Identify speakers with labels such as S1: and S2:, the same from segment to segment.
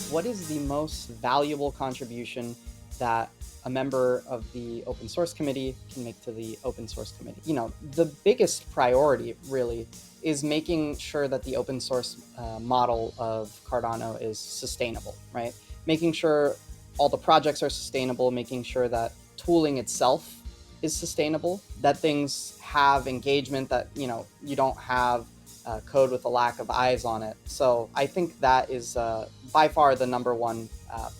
S1: What is the most valuable contribution that a member of the open source committee can make to the open source committee? The biggest priority really is making sure that the open source model of Cardano is sustainable, right? Making sure all the projects are sustainable, making sure that tooling itself is sustainable, that things have engagement, that you don't have code with a lack of eyes on it. So I think that is by far the number one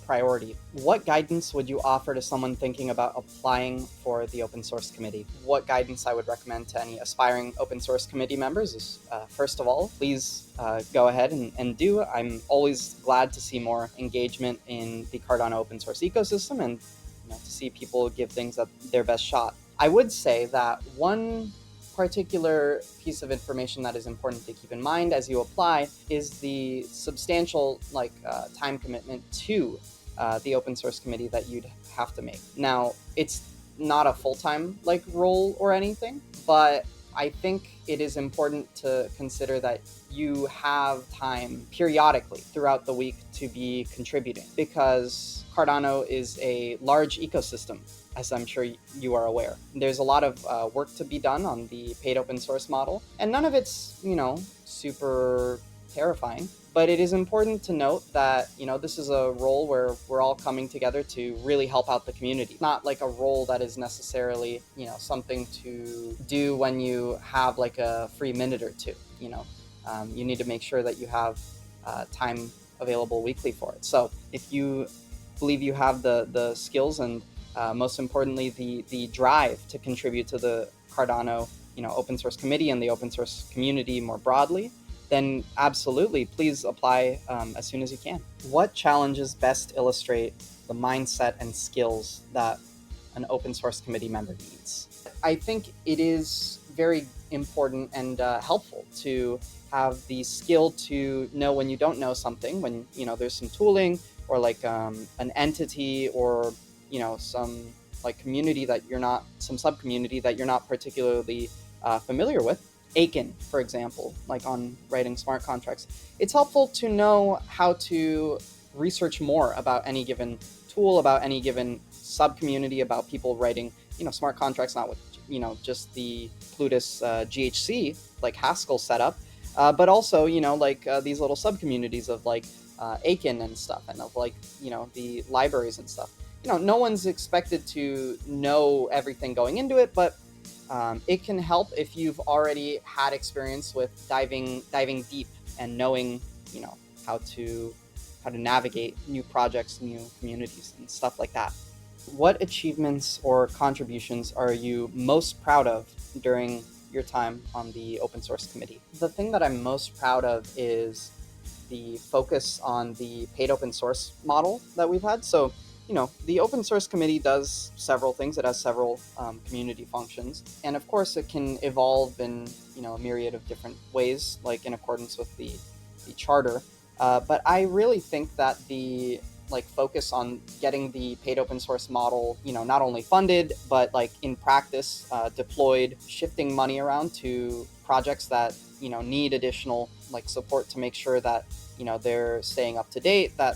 S1: priority. What guidance would you offer to someone thinking about applying for the open source committee? What guidance I would recommend to any aspiring open source committee members is, first of all, please go ahead and do. I'm always glad to see more engagement in the Cardano open source ecosystem and to see people give things their best shot. I would say that one particular piece of information that is important to keep in mind as you apply is the substantial time commitment to the open source committee that you'd have to make. Now, it's not a full-time role or anything, but I think it is important to consider that you have time periodically throughout the week to be contributing, because Cardano is a large ecosystem, as I'm sure you are aware. There's a lot of work to be done on the paid open source model, and none of it's, super terrifying. But it is important to note that, this is a role where we're all coming together to really help out the community. Not like a role that is necessarily, something to do when you have a free minute or two. You need to make sure that you have time available weekly for it. So if you believe you have the skills and most importantly, the drive to contribute to the Cardano, open source committee and the open source community more broadly, then absolutely, please apply as soon as you can. What challenges best illustrate the mindset and skills that an open source committee member needs? I think it is very important and helpful to have the skill to know when you don't know something, when there's some tooling or an entity or some community that you're not, some sub-community that you're not particularly familiar with. Aiken, for example, on writing smart contracts, it's helpful to know how to research more about any given tool, about any given sub-community, about people writing, smart contracts, not with, just the Plutus GHC, Haskell setup, but also, these little sub-communities of Aiken and stuff, and of the libraries and stuff. No one's expected to know everything going into it, but it can help if you've already had experience with diving deep and knowing, how to navigate new projects, new communities, and stuff like that. What achievements or contributions are you most proud of during your time on the open source committee? The thing that I'm most proud of is the focus on the paid open source model that we've had. So, the open source committee does several things. It has several community functions. And of course, it can evolve in, a myriad of different ways, in accordance with the charter. But I really think that the focus on getting the paid open source model, not only funded, but in practice, deployed, shifting money around to projects that, need additional support to make sure that they're staying up to date, that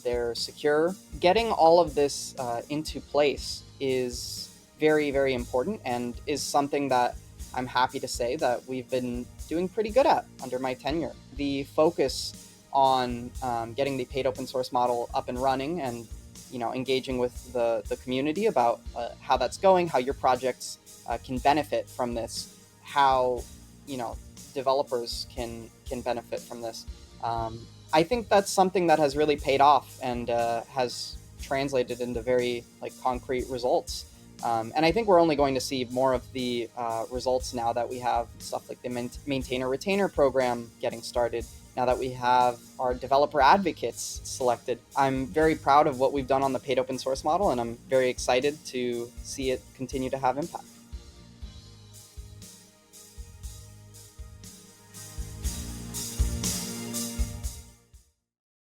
S1: they're secure. Getting all of this into place is very, very important, and is something that I'm happy to say that we've been doing pretty good at under my tenure. The focus on getting the paid open source model up and running, and engaging with the community about how that's going, how your projects can benefit from this, how developers can benefit from this. I think that's something that has really paid off and has translated into very concrete results. And I think we're only going to see more of the results now that we have stuff like the maintainer-retainer program getting started, now that we have our developer advocates selected. I'm very proud of what we've done on the paid open source model, and I'm very excited to see it continue to have impact.